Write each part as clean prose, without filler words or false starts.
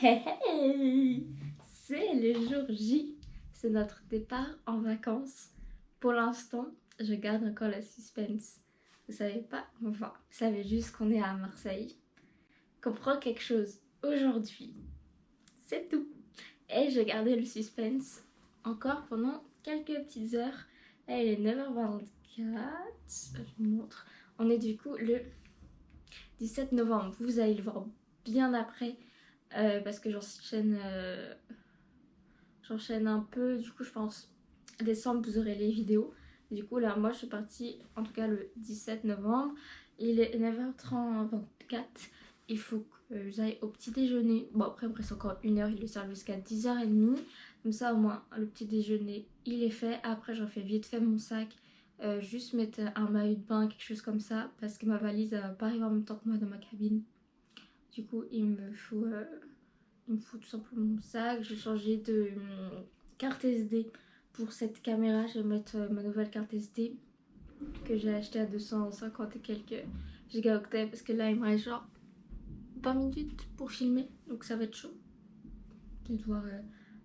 Hey, hey. C'est le jour J, c'est notre départ en vacances. Pour l'instant, je garde encore le suspense. Vous savez pas, enfin, vous savez juste qu'on est à Marseille, qu'on prend quelque chose aujourd'hui. C'est tout. Et je gardais le suspense encore pendant quelques petites heures. Là, il est 9h24. Je vous montre. On est du coup le 17 novembre. Vous allez le voir bien après. Parce que j'enchaîne un peu. Du coup, je pense décembre, vous aurez les vidéos. Du coup, là, moi, je suis partie, en tout cas, le 17 novembre. Il est 9h24. Il faut que j'aille au petit déjeuner. Bon, après, il me reste encore une heure. Il le sert jusqu'à 10h30. Comme ça, au moins, le petit déjeuner, il est fait. Après, j'en fais vite fait mon sac. Juste mettre un maillot de bain, quelque chose comme ça. Parce que ma valise va pas arriver en même temps que moi dans ma cabine. Du coup, il me faut tout simplement mon sac. Je vais changer de carte SD pour cette caméra. Je vais mettre ma nouvelle carte SD que j'ai achetée à 250 et quelques gigaoctets. Parce que là, il me reste genre 20 minutes pour filmer. Donc ça va être chaud. Je vais devoir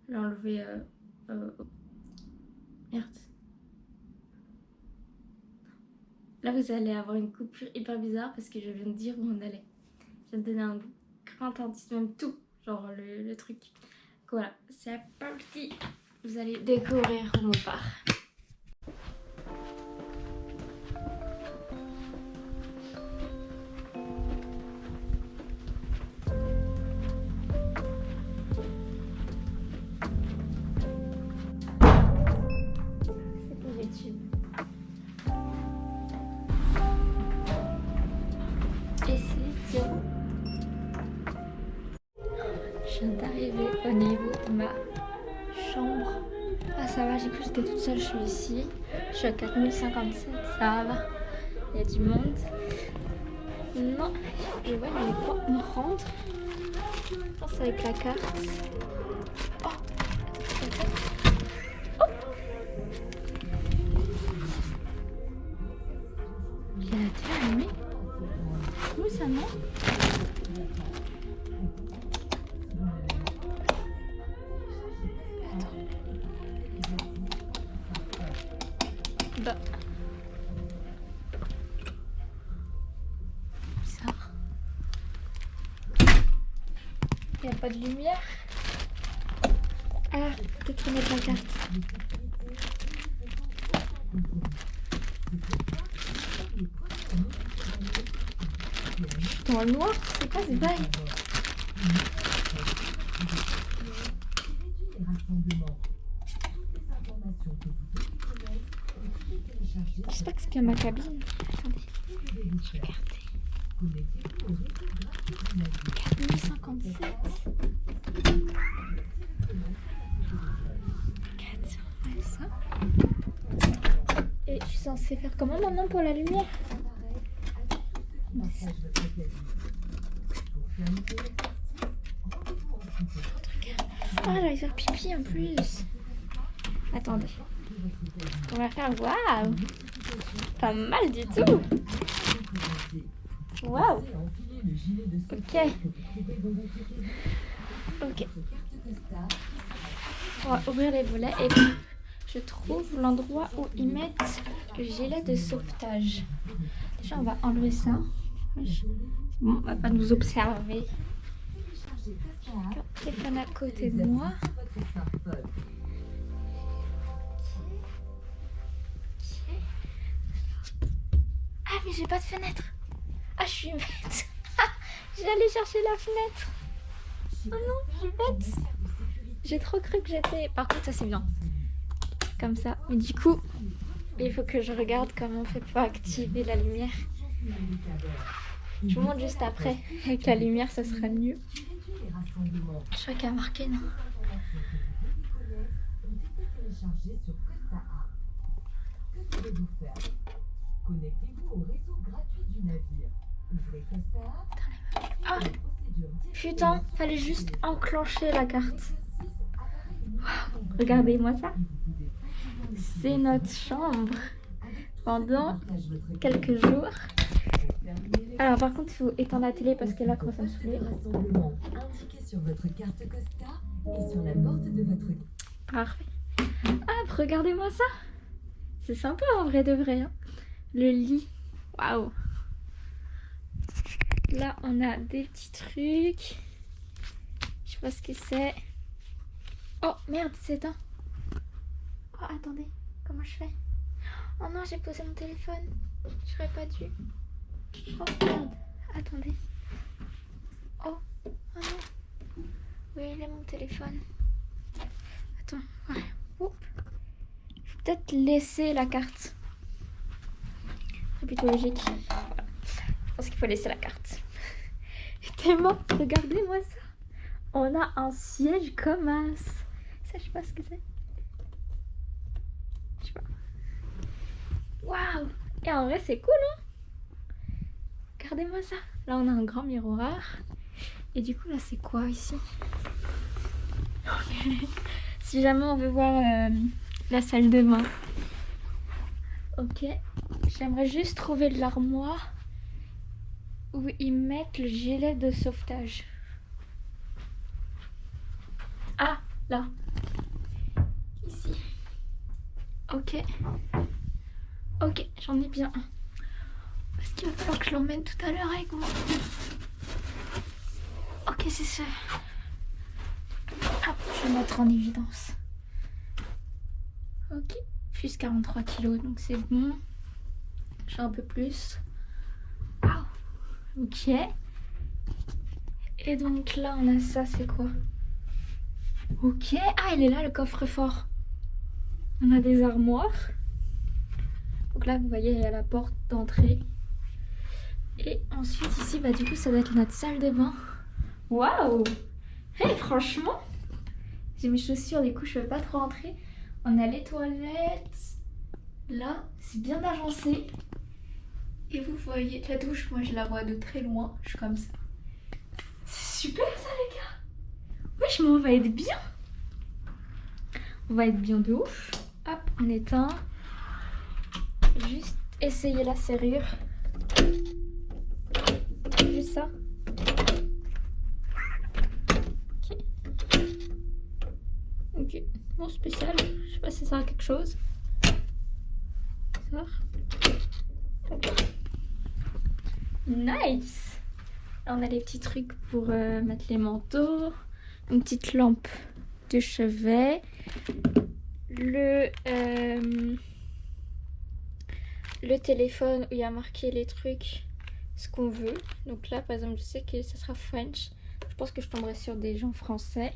l'enlever. Merde. Là, vous allez avoir une coupure hyper bizarre parce que je viens de dire où on allait. Je vais te donner un grand indice, même tout. Genre le truc. Voilà, c'est parti. Vous allez découvrir où on part. C'est pour YouTube. Et c'est tout. Je viens d'arriver au niveau de ma chambre. Ah ça va, j'ai cru que j'étais toute seule, je suis ici. Je suis à 4057, ça va. Il y a du monde. Non, je vois, il y a quoi. On rentre. Je pense avec la carte. Oh, oh. Il y a la télé allumée. Où ça, non? Bah. Bizarre. Il n'y a pas de lumière. Ah, peut-être mettre la carte. Dans le noir, c'est quoi ce bail? Je sais pas que c'est bien ma cabine. Attendez, regardez. 4057. 400, ouais, ça. Et je suis censée faire comment maintenant pour la lumière? Ah, j'allais faire pipi en plus. Attendez. On va faire waouh. Pas mal du tout. Waouh. Ok. Ok. On va ouvrir les volets et je trouve l'endroit où ils mettent le gilet de sauvetage. Déjà, on va enlever ça. Bon, on va pas nous observer. Le téléphone à côté de moi. Ah, mais j'ai pas de fenêtre. Ah, je suis bête. J'allais chercher la fenêtre. Oh non, je suis bête. J'ai trop cru que j'étais... Par contre, ça c'est bien. Comme ça. Mais du coup, il faut que je regarde comment on fait pour activer la lumière. Je vous montre juste après. Avec la lumière, ça sera mieux. Je crois qu'il y a marqué, non? Connectez-vous au réseau gratuit du navire. Ouvrez Costa App. Ah, putain, fallait juste enclencher la carte. Wow, regardez-moi ça. C'est notre chambre pendant quelques jours. Alors par contre, il faut éteindre la télé parce que là, commence à me saouler. Rassemblement indiqué sur votre carte Costa et sur la porte de votre... Parfait. Hop, regardez-moi ça. C'est sympa en vrai de vrai. Hein. Le lit. Waouh. Là, on a des petits trucs. Je sais pas ce que c'est. Oh merde, c'est éteint. Oh, attendez. Comment je fais? Oh non, j'ai posé mon téléphone. J'aurais pas dû. Oh merde. Attendez. Oh. Oh non. Oui, il est mon téléphone. Attends. Ouais. Oups. Faut peut-être laisser la carte. C'est plutôt logique. Voilà. Je pense qu'il faut laisser la carte. Tellement. Regardez-moi ça. On a un siège comme as. Ça, je sais pas ce que c'est. Je sais pas. Waouh. Et en vrai, c'est cool, hein. Regardez-moi ça. Là, on a un grand miroir. Et du coup, là, c'est quoi ici? Si jamais on veut voir la salle de bain. Ok. J'aimerais juste trouver l'armoire où ils mettent le gilet de sauvetage. Ah, là. Ici. Ok. Ok, j'en ai bien un. Parce qu'il va falloir que je l'emmène tout à l'heure avec moi. Ok, c'est ça. Hop, je vais mettre en évidence. Ok. Plus 43 kilos, donc c'est bon. J'ai un peu plus. Wow. Ok. Et donc là, on a ça, c'est quoi? Ok. Ah, il est là, le coffre-fort. On a des armoires. Donc là, vous voyez, il y a la porte d'entrée. Et ensuite, ici, bah du coup, ça doit être notre salle de bain. Waouh! Hey, franchement, j'ai mes chaussures, du coup, je ne peux pas trop rentrer. On a les toilettes. Là, c'est bien agencé. Et vous voyez, la douche, moi, je la vois de très loin. Je suis comme ça. C'est super, ça, les gars! Wesh, mais on va être bien! On va être bien de ouf. Hop, on éteint. Juste essayer la serrure. Juste ça. Ok. Ok. Bon, spécial. Je sais pas si ça sert à quelque chose. Ça. Okay. Nice! Là, on a les petits trucs pour mettre les manteaux. Une petite lampe de chevet. Le téléphone où il y a marqué les trucs, ce qu'on veut. Donc là, par exemple, je sais que ça sera French. Je pense que je tomberai sur des gens français.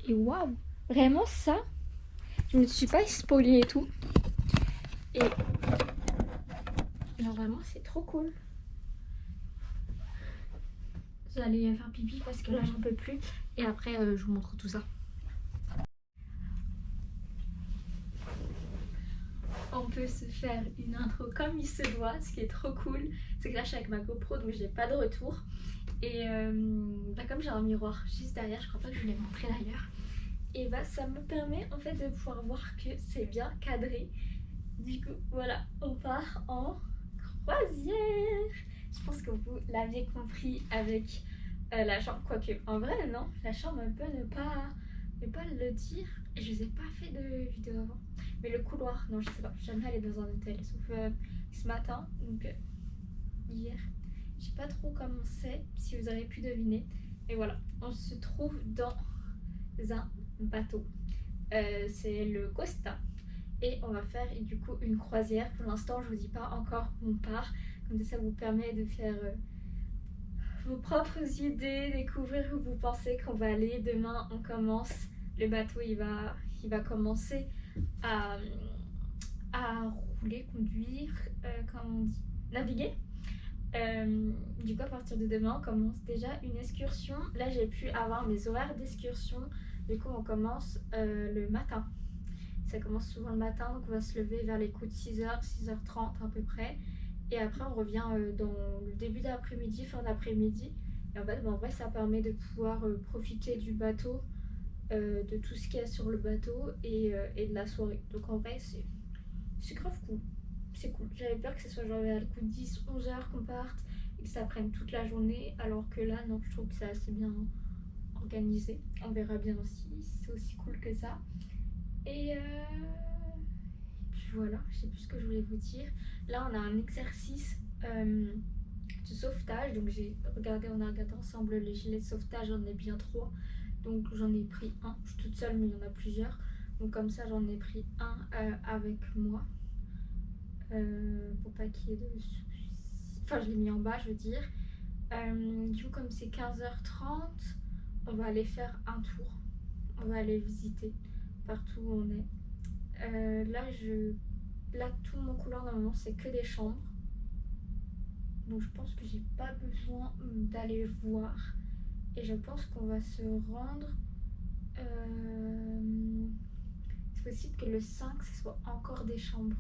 Et waouh! Vraiment ça, je me suis pas spoilée et tout. Et genre vraiment, c'est trop cool. J'allais faire pipi parce que là, j'en peux plus. Et après, je vous montre tout ça. On peut se faire une intro comme il se doit. Ce qui est trop cool, c'est que là je suis avec ma GoPro, donc j'ai pas de retour. Et bah, comme j'ai un miroir juste derrière, je crois pas que je vous l'ai montré d'ailleurs, et bah ça me permet en fait de pouvoir voir que c'est bien cadré. Du coup voilà, on part en croisière. Je pense que vous l'aviez compris avec la chambre, quoique en vrai non, la chambre on peut ne pas le dire. Je vous ai pas fait de vidéo avant. Mais le couloir, non, je sais pas, je suis jamais allée dans un hôtel, sauf ce matin, donc hier. Je sais pas trop comment c'est, si vous aurez pu deviner. Et voilà, on se trouve dans un bateau. C'est le Costa. Et on va faire du coup une croisière. Pour l'instant, je vous dis pas encore où on part. Comme ça vous permet de faire vos propres idées, découvrir où vous pensez qu'on va aller. Demain, on commence. Le bateau, il va commencer à rouler, conduire, comment on dit, naviguer. Du coup, à partir de demain, on commence déjà une excursion. Là, j'ai pu avoir mes horaires d'excursion. Du coup, on commence le matin. Ça commence souvent le matin, donc on va se lever vers les coups de 6h, 6h30 à peu près. Et après, on revient dans le début d'après-midi, fin d'après-midi. Et en fait, en vrai, ça permet de pouvoir profiter du bateau, de tout ce qu'il y a sur le bateau et de la soirée. Donc en vrai, c'est grave cool. c'est cool. J'avais peur que ce soit genre à le coup de 10-11 heures qu'on parte et que ça prenne toute la journée, alors que là, non, je trouve que c'est assez bien organisé. On verra bien aussi, si c'est aussi cool que ça. Et puis voilà, je sais plus ce que je voulais vous dire. Là, on a un exercice de sauvetage. Donc on a regardé ensemble les gilets de sauvetage, j'en ai bien 3. Donc j'en ai pris un, je suis toute seule mais il y en a plusieurs. Donc comme ça j'en ai pris un avec moi. Pour pas qu'il y ait de soucis. Enfin je l'ai mis en bas je veux dire. Du coup comme c'est 15h30, on va aller faire un tour. On va aller visiter partout où on est. Là tout mon couloir normalement c'est que des chambres. Donc je pense que j'ai pas besoin d'aller voir. Et je pense qu'on va se rendre. C'est possible que le 5 ce soit encore des chambres.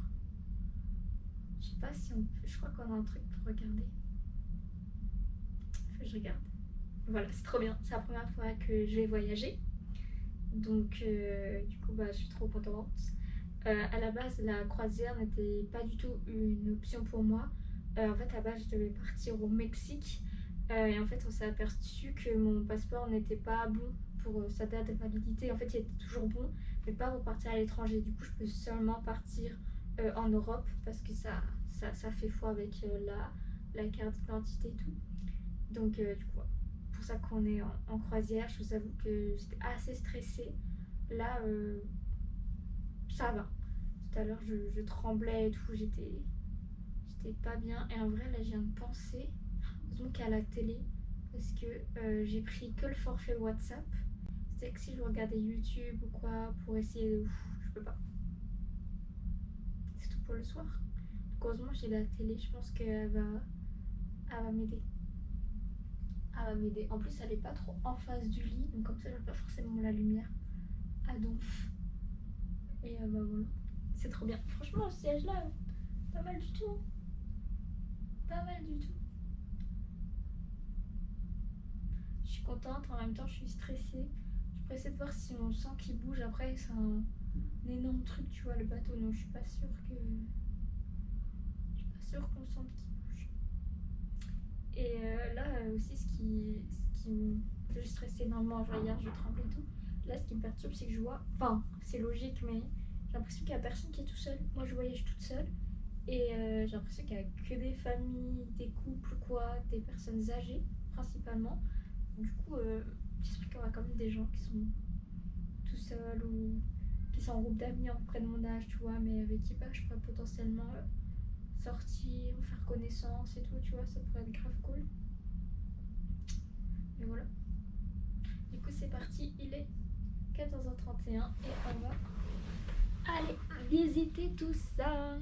Je sais pas si on peut. Je crois qu'on a un truc pour regarder. Faut que je regarde. Voilà, c'est trop bien. C'est la première fois que je vais voyager. Donc du coup je suis trop contente. À la base la croisière n'était pas du tout une option pour moi. En fait à la base je devais partir au Mexique. Et en fait on s'est aperçu que mon passeport n'était pas bon pour sa date de validité. En fait il était toujours bon mais pas pour partir à l'étranger. Du coup je peux seulement partir en Europe parce que ça fait foi avec la carte d'identité et tout. Donc du coup pour ça qu'on est en croisière. Je vous avoue que j'étais assez stressée. Là ça va. Tout à l'heure je tremblais et tout, j'étais pas bien. Et en vrai là je viens de penser, heureusement qu'il y a la télé, parce que j'ai pris que le forfait WhatsApp. C'est que si je regardais YouTube ou quoi pour essayer de... je peux pas. C'est tout pour le soir. Donc heureusement j'ai la télé, je pense qu'elle va m'aider. Elle va m'aider. En plus elle est pas trop en face du lit, donc comme ça je vois pas forcément la lumière à donf. Et bah voilà. C'est trop bien. Franchement ce siège là, pas mal du tout. Pas mal du tout. Je suis contente, en même temps je suis stressée. Je suis pressée de voir si on sent qu'il bouge. Après c'est un énorme truc, tu vois, le bateau, donc je suis pas sûre que... Je suis pas sûre qu'on sente qu'il bouge. Et là aussi ce qui me fait stresser énormément, genre hier je tremblais et tout. Là ce qui me perturbe c'est que je vois, enfin c'est logique mais j'ai l'impression qu'il y a personne qui est tout seul. Moi je voyage toute seule. Et j'ai l'impression qu'il n'y a que des familles, des couples, quoi, des personnes âgées principalement. Du coup, j'espère qu'il y aura quand même des gens qui sont tout seuls ou qui sont en groupe d'amis en près de mon âge, tu vois, mais avec qui je pourrais potentiellement sortir, faire connaissance et tout, tu vois, ça pourrait être grave cool. Mais voilà. Du coup, c'est parti, il est 14h31 et on va aller visiter tout ça.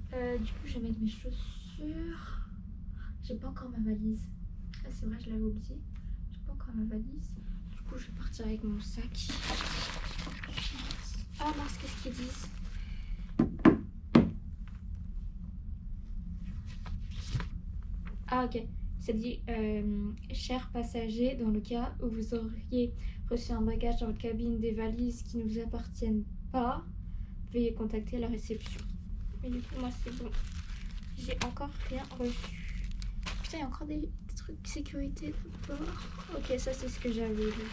Du coup, je vais mettre mes chaussures. J'ai pas encore ma valise. Ah, c'est vrai, je l'avais oublié. J'ai pas encore ma valise. Du coup, je vais partir avec mon sac. Ah mince, qu'est-ce qu'ils disent? Ah ok, ça dit chers passagers, dans le cas où vous auriez reçu un bagage dans votre cabine, des valises qui ne vous appartiennent pas, veuillez contacter la réception. Mais du coup moi c'est bon, j'ai encore rien reçu. Putain, il y a encore des trucs sécurité de bord. Ok, ça c'est ce que j'avais vu.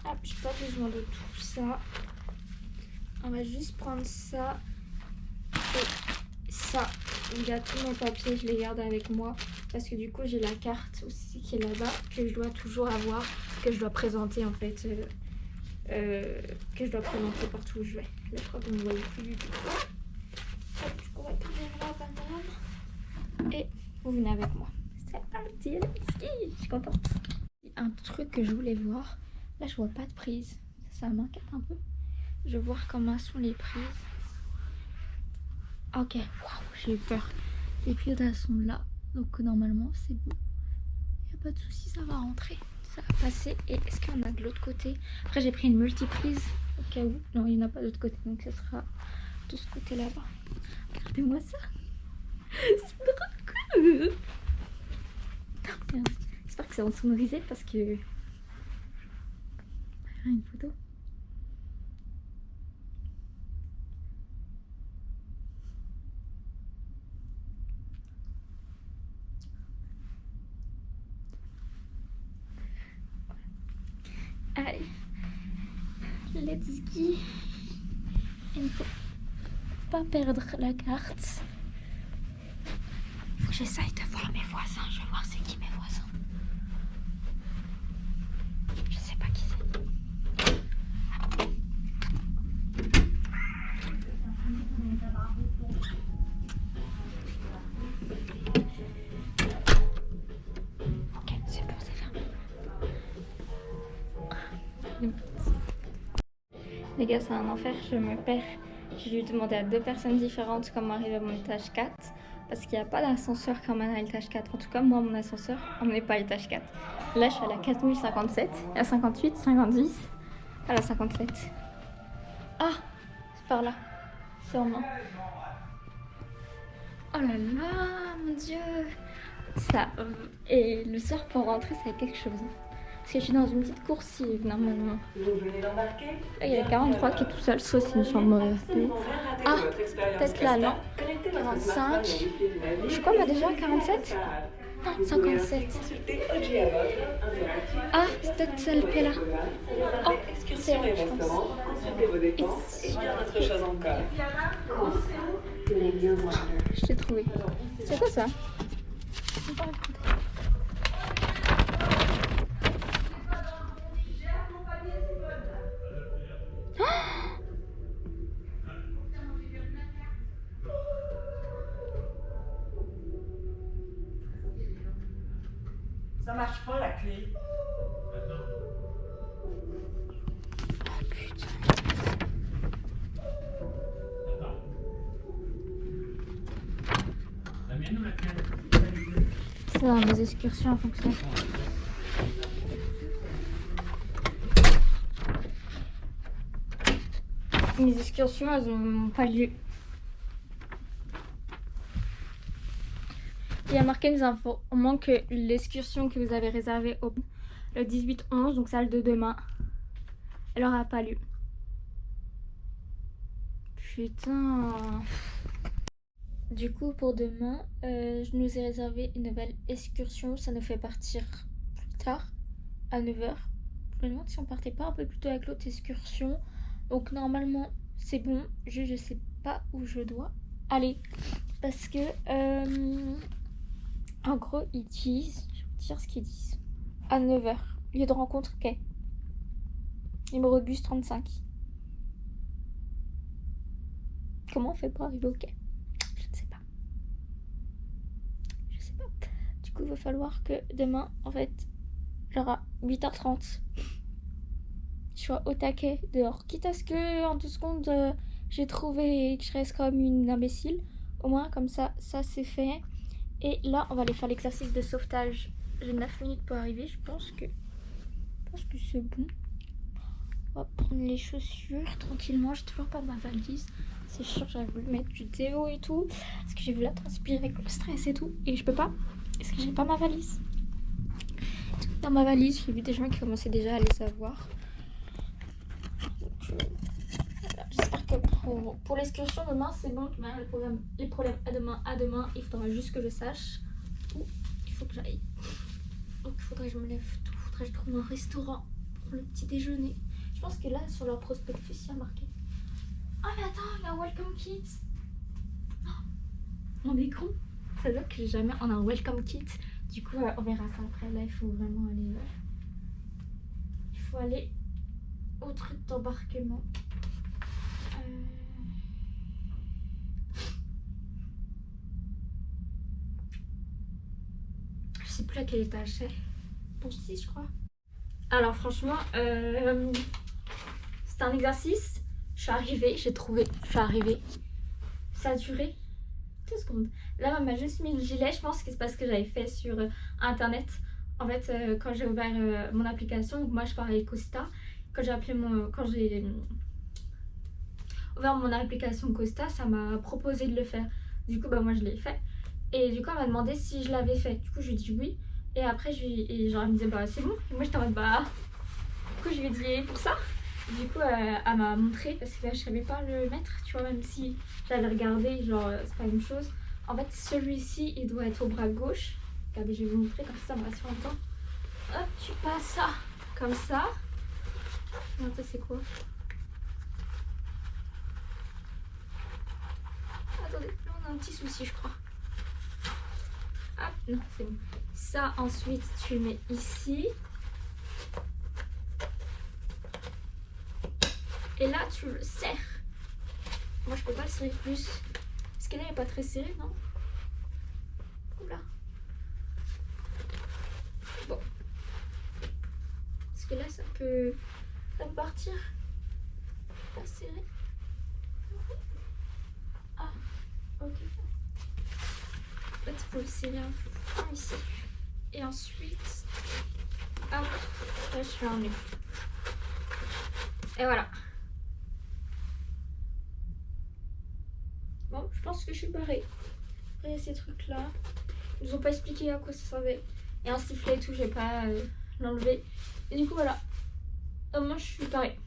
Ah, j'ai pas besoin de tout ça. On va juste prendre ça et ça. Il y a tous mes papiers, je les garde avec moi parce que du coup j'ai la carte aussi qui est là-bas que je dois toujours avoir, que je dois présenter en fait, que je dois présenter partout où je vais. Là je crois que vous ne voyez plus du tout. Hop, du coup on va tourner la banane et vous venez avec moi. C'est parti, let's go. Je suis contente. Un truc que je voulais voir, là je vois pas de prise, ça m'inquiète un peu. Je vais voir comment sont les prises. Ok, waouh, j'ai eu peur. Les prises elles sont là, donc normalement c'est bon. Il n'y a pas de souci, ça va rentrer, ça va passer. Et est-ce qu'il y en a de l'autre côté? Après j'ai pris une multiprise au cas où. Non, il n'y en a pas de l'autre côté, donc ça sera de ce côté là-bas. Regardez-moi ça. C'est trop cool. J'espère que ça va sonoriser parce que... On va faire une photo. Let's go. Il ne faut pas perdre la carte. Il faut que j'essaye de voir mes voisins. Je vais voir c'est qui mes voisins. Je sais pas qui c'est. Ok, c'est bon, c'est fermé. Les gars, c'est un enfer, je me perds. J'ai dû demander à 2 personnes différentes comment arriver à mon étage 4. Parce qu'il n'y a pas d'ascenseur quand même à l'étage 4. En tout cas, moi, mon ascenseur, on n'est pas à l'étage 4. Là, je suis à la 4057, à 58, 50, à la 57. Ah, c'est par là. Sûrement. Oh là là, mon Dieu. Ça. Et le soir, pour rentrer, c'est quelque chose. Parce que je suis dans une petite coursive, normalement. Vous venez d'embarquer? Là, il y a 43 qui est tout seul, sauf c'est une chambre de... Ah, peut-être là, non? 45. Je suis quoi, moi, déjà 47? Non, 57. Ah, c'est peut-être celle qui est là. Oh, c'est elle, je pense. Et bien d'autres choses encore. Je t'ai trouvé. C'est quoi ça? Ça marche pas la clé. Oh putain. La mienne ou la tienne? C'est dans mes excursions en fonction. Mes excursions, elles n'ont pas lieu. Il y a marqué des infos. Au moins que l'excursion que vous avez réservée le 18-11, donc celle de demain, elle n'aura pas lieu. Putain. Du coup, pour demain, je nous ai réservé une nouvelle excursion. Ça nous fait partir plus tard, à 9h. Je me demande si on partait pas un peu plus tôt avec l'autre excursion. Donc normalement, c'est bon. Je sais pas où je dois aller. Parce que, en gros, ils disent, je vais vous dire ce qu'ils disent. À 9h, lieu de rencontre quai. Numéro de bus 35. Comment on fait pour arriver au quai? Je ne sais pas. Je sais pas. Du coup, il va falloir que demain, en fait, genre à 8h30, je sois au taquet dehors. Quitte à ce que, en 2 secondes, j'ai trouvé et que je reste comme une imbécile. Au moins, comme ça, ça c'est fait. Et là, on va aller faire l'exercice de sauvetage. J'ai 9 minutes pour arriver. Je pense que c'est bon. On va prendre les chaussures tranquillement. J'ai toujours pas ma valise. C'est sûr, j'avais voulu mettre du déo et tout. Parce que j'ai voulu la transpirer avec le stress et tout. Et je peux pas. Parce que j'ai pas ma valise. Dans ma valise, j'ai vu des gens qui commençaient déjà à les savoir. Donc, voilà. J'espère que pour l'excursion demain, c'est bon. Les problèmes à demain. Il faudra juste que je sache où il faut que j'aille. Donc, il faudrait que je me lève tôt. Il faudrait que je trouve un restaurant pour le petit déjeuner. Je pense que là, sur leur prospectus, il y a marqué. Ah, mais attends, il y a un welcome kit. Oh, on est con. Ça veut dire que jamais on a un welcome kit. Du coup, on verra ça après. Là, il faut vraiment aller. Il faut aller au truc d'embarquement. Je sais plus à quel étage c'est. Bon, 6, je crois. Alors, franchement, c'était un exercice. Je suis arrivée, j'ai trouvé. Je suis arrivée. Ça a duré 2 secondes. Là, maman m'a juste mis le gilet. Je pense que c'est parce que j'avais fait sur internet. En fait, quand j'ai ouvert mon application, donc moi je parlais avec Costa. Quand j'ai ouvert mon application Costa, ça m'a proposé de le faire. Du coup, bah moi je l'ai fait. Et du coup, elle m'a demandé si je l'avais fait. Du coup, je lui ai dit oui. Et après, genre, elle me disait bah c'est bon. Et moi j'étais en mode bah. Du coup, je lui ai dit pour ça. Du coup, elle m'a montré parce que là, je savais pas le mettre, tu vois, même si j'avais regardé, genre, c'est pas une chose. En fait, celui-ci, il doit être au bras gauche. Regardez, je vais vous montrer, comme ça me rassure longtemps. Hop, tu passes ça, comme ça. Non, ça, c'est quoi? on a un petit souci, je crois. Hop, non, c'est bon. Ça, ensuite, tu le mets ici. Et là, tu le serres. Moi, je peux pas le serrer plus. Parce que là, il n'est pas très serré, non? Oula. Bon. Parce que là, ça peut partir. Pas serré. Ah, ok. En fait, il faut le serrer un peu ici. Et ensuite, hop, là, je fais un nœud. Et voilà. Bon, je pense que je suis parée. Après, ces trucs-là, ils nous ont pas expliqué à quoi ça servait. Et un sifflet et tout, j'ai pas l'enlever. Et du coup, voilà. Au moins, je suis parée.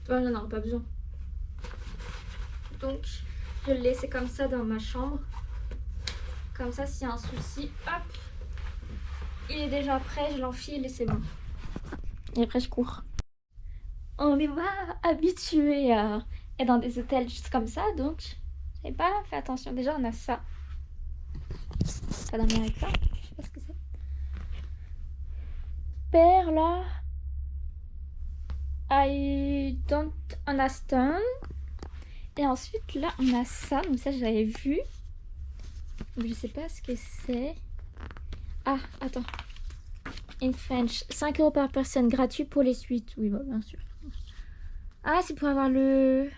Toi, j'en aurais pas besoin. Donc, je vais le laisser comme ça dans ma chambre. Comme ça, s'il y a un souci, hop, il est déjà prêt, je l'enfile et c'est bon. Et après, je cours. On n'est pas habitué à être dans des hôtels juste comme ça, donc j'avais pas fait attention. Déjà, on a ça. Pas dormir avec ça. Je sais pas ce que c'est. Père là. I don't understand. Et ensuite, là, on a ça. Donc ça, j'avais vu. Je sais pas ce que c'est. Ah, attends. In French. 5 € par personne. Gratuit pour les suites. Oui, bah, bien sûr. Ah, c'est pour avoir le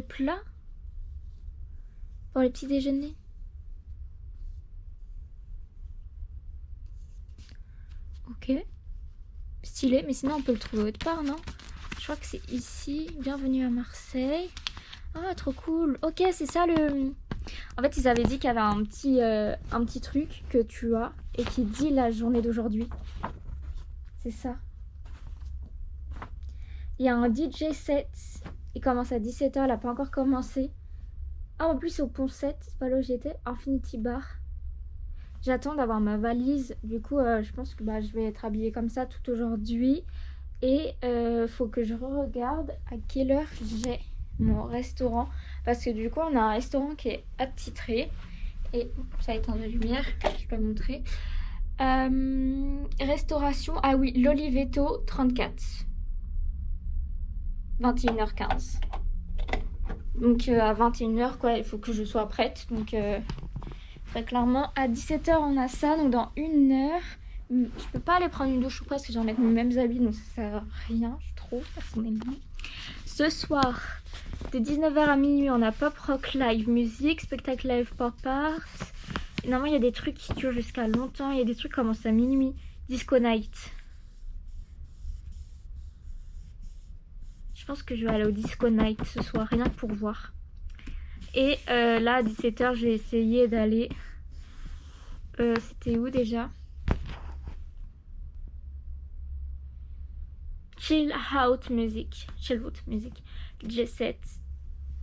plat. Pour le petit déjeuner. Ok. Stylé. Mais sinon, on peut le trouver autre part, non? Je crois que c'est ici. Bienvenue à Marseille. Ah, trop cool. Ok, c'est ça le... En fait, ils avaient dit qu'il y avait un petit truc que tu as et qui dit la journée d'aujourd'hui. C'est ça. Il y a un DJ set. Il commence à 17 h, il n'a pas encore commencé. Ah, en plus, c'est au Pont 7, c'est pas là où j'étais. Infinity Bar. J'attends d'avoir ma valise. Du coup, je pense que je vais être habillée comme ça tout aujourd'hui. Et faut que je regarde à quelle heure j'ai mon restaurant. Parce que du coup, on a un restaurant qui est attitré. Et ça éteint la lumière, je peux montrer. Restauration, ah oui, l'Oliveto 34. 21h15. Donc à 21h, quoi, il faut que je sois prête. Donc très clairement, à 17 h, on a ça. Donc dans 1 heure, je peux pas aller prendre une douche ou quoi parce que j'ai envie de mettre mes mêmes habits. Donc ça sert à rien, je trouve, personnellement. Ce soir, de 19 h à minuit, on a Pop Rock Live Music, spectacle live pop art. Et normalement, il y a des trucs qui durent jusqu'à longtemps. Il y a des trucs qui commencent à minuit. Disco Night. Je pense que je vais aller au Disco Night ce soir, rien que pour voir. Et là, à 17 h, j'ai essayé d'aller... c'était où déjà? Chill Out Music. Chill Out Music. G7.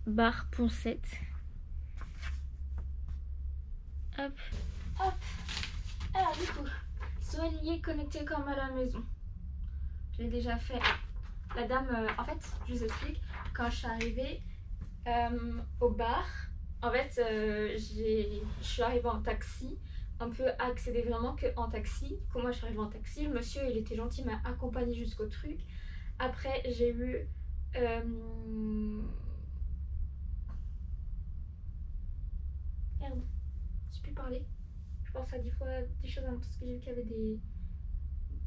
Bar Pont 7. Hop. Hop. Alors du coup, soigner, connecter comme à la maison. Je l'ai déjà fait. La dame, en fait, je vous explique. Quand je suis arrivée au bar, en fait, je suis arrivée en taxi. On peut accéder vraiment qu'en taxi. Quand moi je suis arrivée en taxi, le monsieur il était gentil, m'a accompagnée jusqu'au truc. Après j'ai eu merde, je peux parler. Je pense à 10 fois des choses parce que j'ai vu qu'il y avait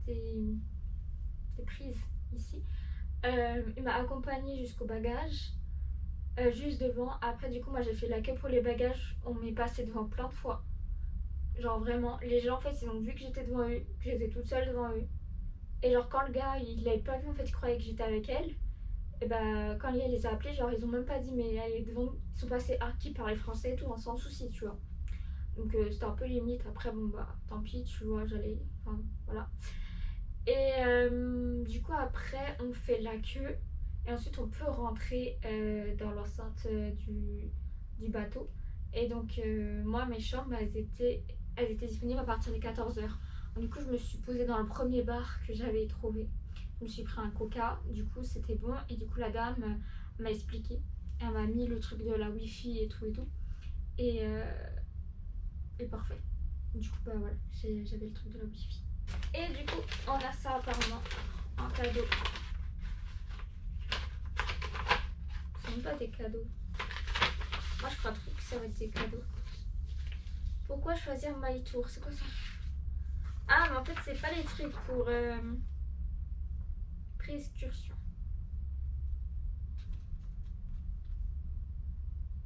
des prises ici. Il m'a accompagnée jusqu'au bagage, juste devant. Après du coup moi j'ai fait la queue pour les bagages. On m'est passé devant plein de fois. Genre vraiment, les gens en fait ils ont vu que j'étais devant eux, que j'étais toute seule devant eux. Et genre quand le gars il l'avait pas vu en fait, il croyait que j'étais avec elle. Et quand elle les a appelés, genre ils ont même pas dit mais elle est devant nous. Ils sont passés à qui parlait français et tout, hein, sans souci tu vois. Donc c'était un peu limite. Après bon tant pis tu vois, j'allais, enfin voilà. Et du coup après on fait la queue. Et ensuite on peut rentrer dans l'enceinte du bateau. Et donc moi mes chambres elles étaient disponibles à partir de 14 h. Du coup je me suis posée dans le premier bar que j'avais trouvé. Je me suis pris un coca, du coup c'était bon. Et du coup la dame m'a expliqué. Elle m'a mis le truc de la wifi et tout et tout. Et parfait. Du coup bah voilà, j'avais le truc de la wifi. Et du coup on a ça apparemment en cadeau. Ce sont pas des cadeaux. Moi je crois trop que ça va être des cadeaux. Pourquoi choisir My Tour? C'est quoi ça? Ah mais en fait c'est pas les trucs pour pré-excursion.